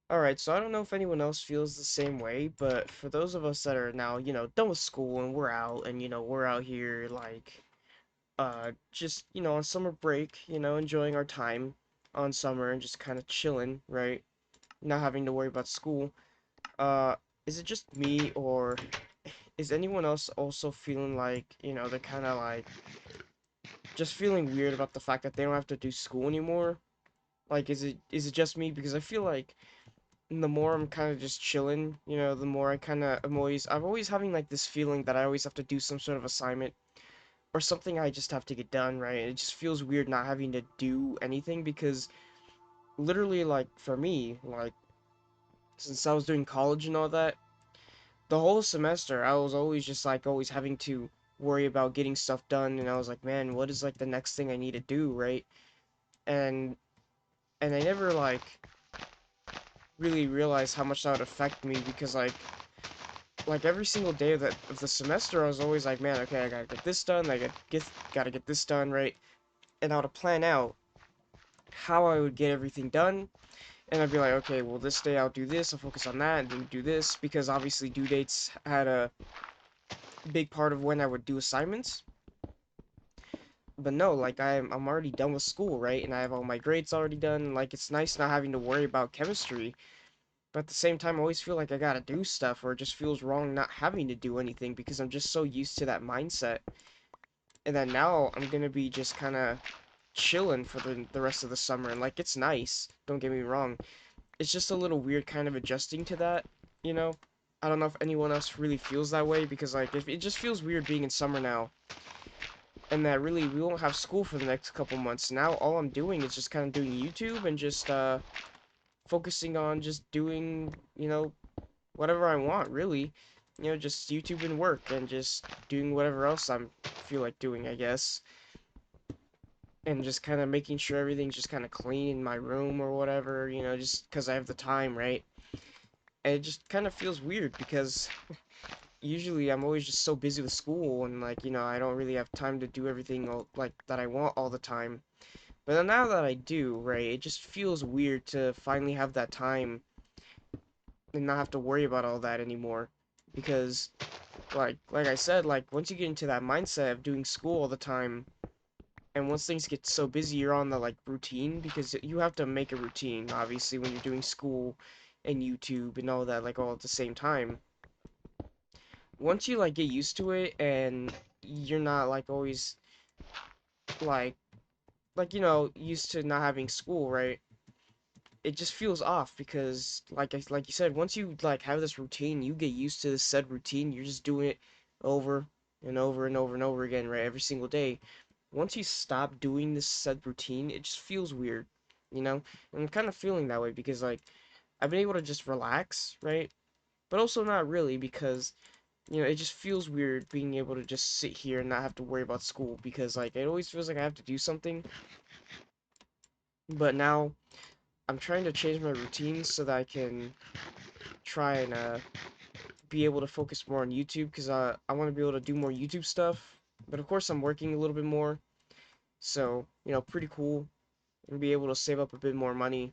Alright, so I don't know if anyone else feels the same way, but for those of us that are now, done with school and we're out and, we're out here like just, on summer break, enjoying our time on summer and just kind of chilling, right? Not having to worry about school. Uh, is it just me or is anyone else also feeling like, they're kind of like just feeling weird about the fact that they don't have to do school anymore? Like, is it just me? Because I feel like the more I'm kind of just chilling, the more I'm always having like this feeling that I always have to do some sort of assignment or something I just have to get done, right? It just feels weird not having to do anything because literally, like, for me, like, since I was doing college and all that, the whole semester I was always just like always having to worry about getting stuff done, and I was like, man, what is like the next thing I need to do, right? And and I never like really realized how much that would affect me because like every single day of the semester I was always like, man, okay, I gotta get this done, gotta get this done, right? And I would plan out how I would get everything done, and I'd be like, okay, well, this day I'll do this, I'll focus on that, and then do this, because obviously due dates had a big part of when I would do assignments. But no, like I'm already done with school, right? And I have all my grades already done. Like it's nice not having to worry about chemistry, but at the same time, I always feel like I gotta do stuff, or it just feels wrong not having to do anything because I'm just so used to that mindset. And then now I'm gonna be just kind of chilling for the rest of the summer, and like it's nice. Don't get me wrong. It's just a little weird kind of adjusting to that, you know? I don't know if anyone else really feels that way because like it just feels weird being in summer now and that really we won't have school for the next couple months. Now all I'm doing is just kind of doing YouTube and just focusing on just doing, whatever I want, really. Just YouTube and work and just doing whatever else I feel like doing, I guess. And just kind of making sure everything's just kind of clean in my room or whatever, just because I have the time, right? And it just kind of feels weird because usually I'm always just so busy with school and like, I don't really have time to do everything like that I want all the time. But then now that I do, right, it just feels weird to finally have that time and not have to worry about all that anymore. Because like I said, like once you get into that mindset of doing school all the time, and once things get so busy, you're on the like routine because you have to make a routine, obviously, when you're doing school and YouTube and all that, like all at the same time. Once you like get used to it and you're not like always like used to not having school, right? It just feels off because like you said, once you like have this routine, you get used to this said routine, you're just doing it over and over and over and over again, right? Every single day. Once you stop doing this said routine, it just feels weird, you know? And I'm kind of feeling that way because like I've been able to just relax, right? But also not really because it just feels weird being able to just sit here and not have to worry about school because like it always feels like I have to do something. But now I'm trying to change my routines so that I can try and be able to focus more on YouTube because I want to be able to do more YouTube stuff. But of course, I'm working a little bit more, so pretty cool and be able to save up a bit more money.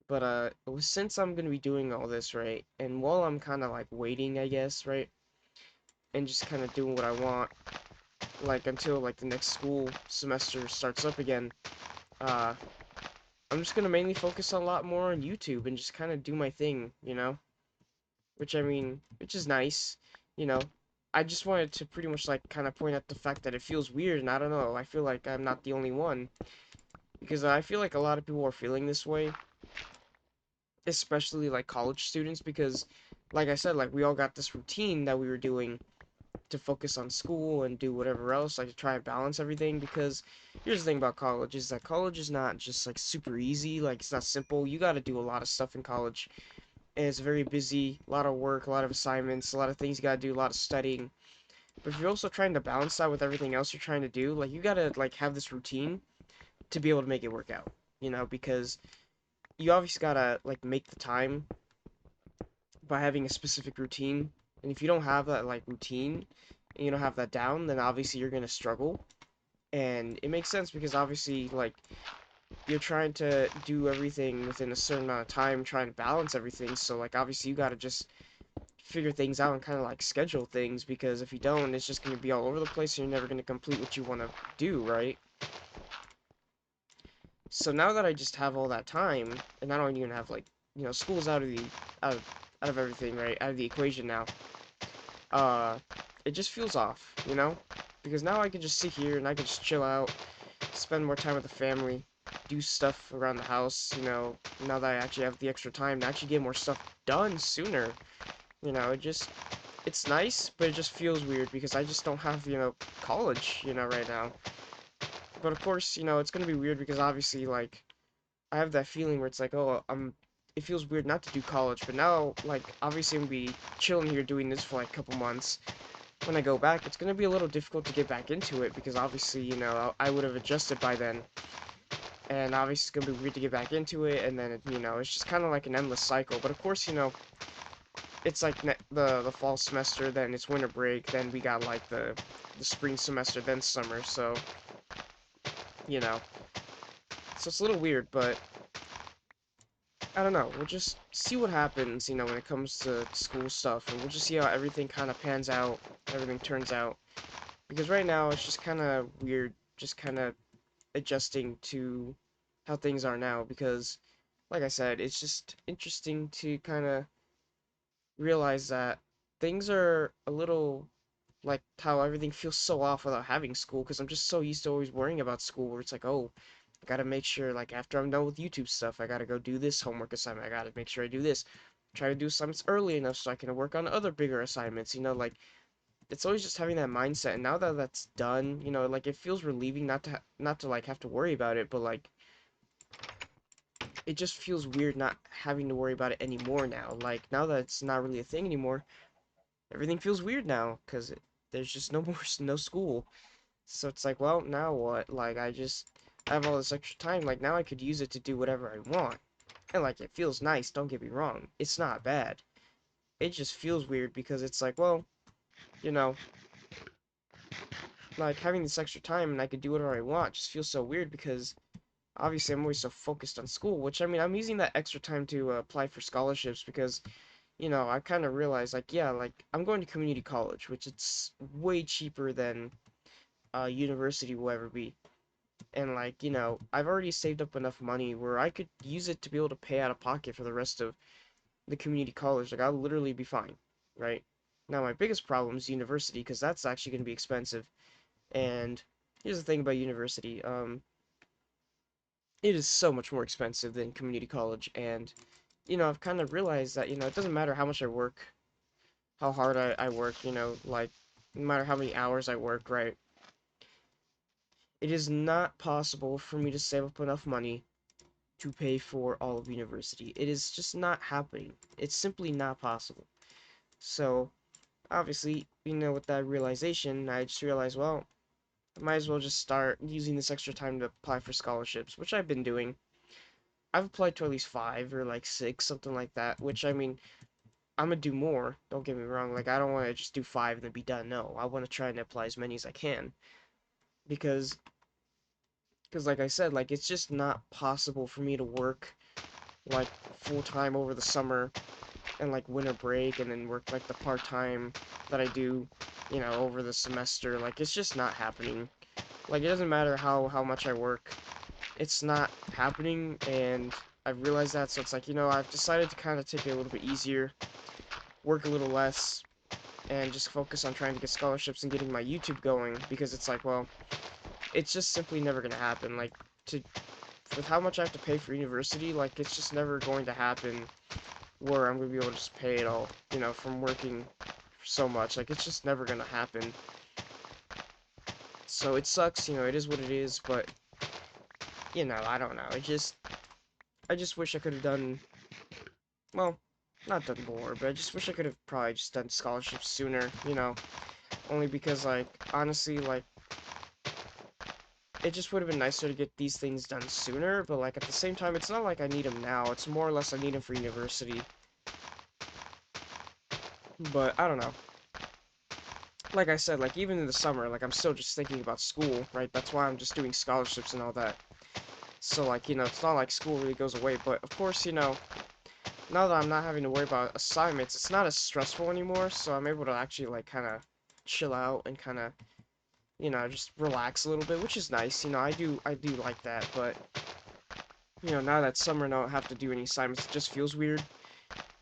But since I'm gonna be doing all this, right, and while I'm kind of like waiting, I guess, right, and just kind of doing what I want, like until like the next school semester starts up again, uh, I'm just gonna mainly focus a lot more on YouTube and just kind of do my thing, which I mean, which is nice, you know. I just wanted to pretty much like kind of point out the fact that it feels weird, and I don't know. I feel like I'm not the only one because I feel like a lot of people are feeling this way, especially like college students, because, like I said, like we all got this routine that we were doing to focus on school and do whatever else, like to try and balance everything. Because here's the thing about college is that college is not just like super easy, like it's not simple. You got to do a lot of stuff in college, and it's very busy, a lot of work, a lot of assignments, a lot of things you got to do, a lot of studying. But if you're also trying to balance that with everything else you're trying to do, like you gotta like have this routine to be able to make it work out, because you obviously gotta like make the time by having a specific routine. And if you don't have that like routine and you don't have that down, then obviously you're gonna struggle. And it makes sense because obviously like you're trying to do everything within a certain amount of time, trying to balance everything. So like obviously you gotta just figure things out and kind of like schedule things because if you don't, it's just gonna be all over the place and you're never gonna complete what you want to do, right? So now that I just have all that time, and I don't even have like, school's out of out of everything, right? Out of the equation now. Uh, it just feels off, you know? Because now I can just sit here and I can just chill out, spend more time with the family, do stuff around the house, now that I actually have the extra time to actually get more stuff done sooner. It just it's nice, but it just feels weird because I just don't have, college, right now. But of course, it's gonna be weird because obviously, like, I have that feeling where it's like, oh, it feels weird not to do college, but now, like, obviously I'm gonna be chilling here doing this for like a couple months. When I go back, it's gonna be a little difficult to get back into it because obviously, I would have adjusted by then, and obviously it's gonna be weird to get back into it, and then, it's just kind of like an endless cycle. But of course, it's like the fall semester, then it's winter break, then we got like the spring semester, then summer. So you know, so it's a little weird, but I don't know. We'll just see what happens, when it comes to school stuff, and we'll just see how everything kind of pans out, everything turns out. Because right now it's just kind of weird, just kind of adjusting to how things are now. Because, like I said, it's just interesting to kind of realize that things are a little like how everything feels so off without having school because I'm just so used to always worrying about school where it's like, oh, I gotta make sure like after I'm done with YouTube stuff, I gotta go do this homework assignment. I gotta make sure I do this. Try to do assignments early enough so I can work on other bigger assignments. Like it's always just having that mindset. And now that that's done, like it feels relieving not to like have to worry about it, but like it just feels weird not having to worry about it anymore now. Like now that it's not really a thing anymore, everything feels weird now because there's just no more no school. So it's like, well, now what? Like, I have all this extra time. Like, now I could use it to do whatever I want. And, like, it feels nice, don't get me wrong. It's not bad. It just feels weird because it's like, well, you know, like, having this extra time and I could do whatever I want just feels so weird because obviously I'm always so focused on school, which, I mean, I'm using that extra time to apply for scholarships because, I kind of realized, like, yeah, like, I'm going to community college, which it's way cheaper than university will ever be. And like, I've already saved up enough money where I could use it to be able to pay out of pocket for the rest of the community college. Like, I'll literally be fine, right? Now, my biggest problem is university because that's actually going to be expensive. And here's the thing about university, it is so much more expensive than community college. And, I've kind of realized that, it doesn't matter how much I work, how hard I work, like, no matter how many hours I work, right? It is not possible for me to save up enough money to pay for all of university. It is just not happening. It's simply not possible. So, obviously, with that realization, I just realized, well, I might as well just start using this extra time to apply for scholarships, which I've been doing. I've applied to at least 5 or like 6, something like that, which I mean, I'm gonna do more. Don't get me wrong. Like, I don't want to just do 5 and then be done. No, I want to try and apply as many as I can because, like I said, like, it's just not possible for me to work like full time over the summer and like winter break and then work like the part-time that I do, over the semester. Like it's just not happening. Like it doesn't matter how much I work. It's not happening and I've realized that so it's like, I've decided to kind of take it a little bit easier, work a little less and just focus on trying to get scholarships and getting my YouTube going because it's like, well, it's just simply never going to happen. Like to with how much I have to pay for university, like it's just never going to happen where I'm gonna be able to just pay it all, from working so much. Like, it's just never gonna happen. So it sucks, it is what it is, but, I don't know. I just wish I could have done, well, not done more, but I just wish I could have probably just done scholarships sooner, only because, like, honestly, like, it just would have been nicer to get these things done sooner, but, like, at the same time, it's not like I need them now. It's more or less I need them for university. But, I don't know. Like I said, like even in the summer, like I'm still just thinking about school, right? That's why I'm just doing scholarships and all that. So like, it's not like school really goes away, but of course, now that I'm not having to worry about assignments, it's not as stressful anymore, so I'm able to actually like kind of chill out and kind of, just relax a little bit, which is nice. I do like that, but now that summer and I don't have to do any assignments, it just feels weird.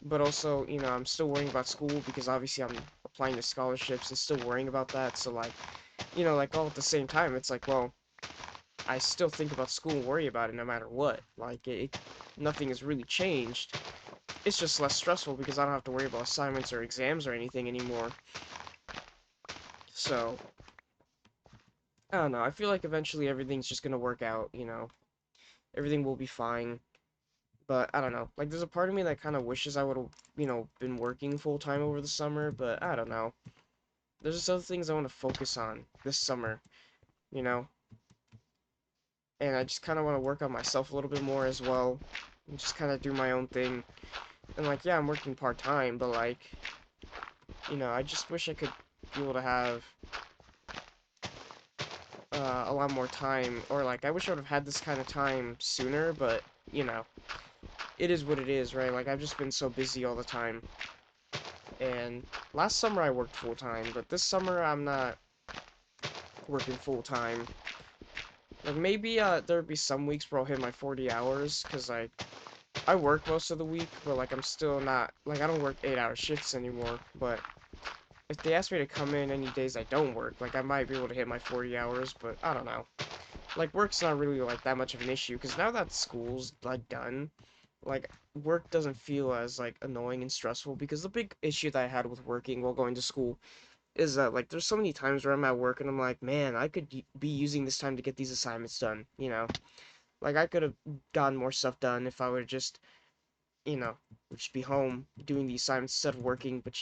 But also, I'm still worrying about school because obviously I'm applying to scholarships and still worrying about that. So like, like all at the same time, it's like, well, I still think about school and worry about it no matter what. Like nothing has really changed. It's just less stressful because I don't have to worry about assignments or exams or anything anymore. So, I don't know. I feel like eventually everything's just gonna work out. Everything will be fine. But I don't know. Like, there's a part of me that kind of wishes I would have, been working full time over the summer, but I don't know. There's just other things I want to focus on this summer, you know? And I just kind of want to work on myself a little bit more as well. And just kind of do my own thing. And, like, yeah, I'm working part time, but, like, I just wish I could be able to have a lot more time. Or, like, I wish I would have had this kind of time sooner, but, it is what it is, right? Like, I've just been so busy all the time. And last summer I worked full time, but this summer I'm not working full time. Like maybe there'd be some weeks where I'll hit my 40 hours because like I work most of the week, but like I'm still not like I don't work 8-hour shifts anymore. But if they ask me to come in any days I don't work, like I might be able to hit my 40 hours, but I don't know. Like work's not really like that much of an issue because now that school's like done, like work doesn't feel as like annoying and stressful because the big issue that I had with working while going to school is that like there's so many times where I'm at work and I'm like, man, I could be using this time to get these assignments done. Like I could have gotten more stuff done if I would just, you know, just be home doing the assignments instead of working. But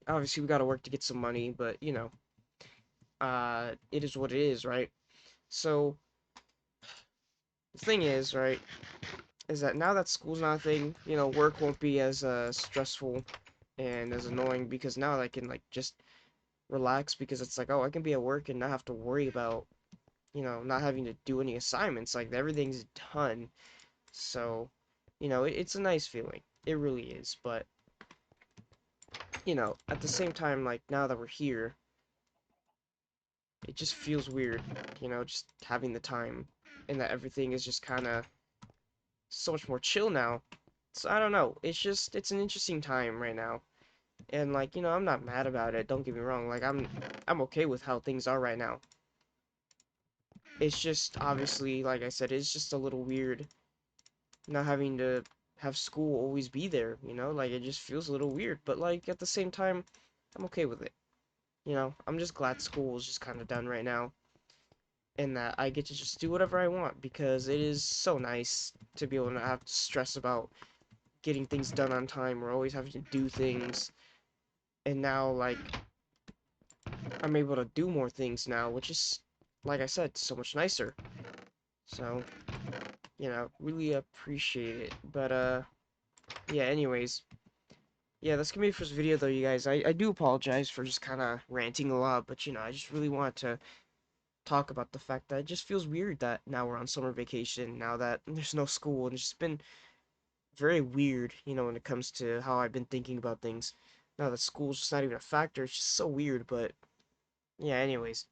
obviously we got to work to get some money, but it is what it is, right? So the thing is, right, is that now that school's not a thing, work won't be as stressful and as annoying because now I can like just relax because it's like, oh, I can be at work and not have to worry about not having to do any assignments. Like everything's done. So, it's a nice feeling. It really is. But, at the same time, like now that we're here, it just feels weird, just having the time and that everything is just kind of so much more chill now. So I don't know. It's an interesting time right now. And like, I'm not mad about it. Don't get me wrong. Like I'm okay with how things are right now. It's just obviously, like I said, it's just a little weird not having to have school always be there, like it just feels a little weird, but like at the same time, I'm okay with it. I'm just glad school is just kind of done right now and that I get to just do whatever I want because it is so nice to be able to not have to stress about getting things done on time or always having to do things. And now, like, I'm able to do more things now, which is, like I said, so much nicer. So, really appreciate it. But, yeah, anyways, yeah, that's gonna be it for this video, though, you guys. I do apologize for just kind of ranting a lot, but, I just really wanted to talk about the fact that it just feels weird that now we're on summer vacation, now that there's no school, and it's just been very weird, when it comes to how I've been thinking about things. Now that school's just not even a factor, it's just so weird, but, yeah, anyways.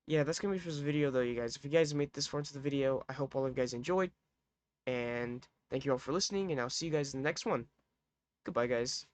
Yeah, that's gonna be for this video, though, you guys. If you guys made this far into the video, I hope all of you guys enjoyed, and thank you all for listening, and I'll see you guys in the next one. Goodbye, guys.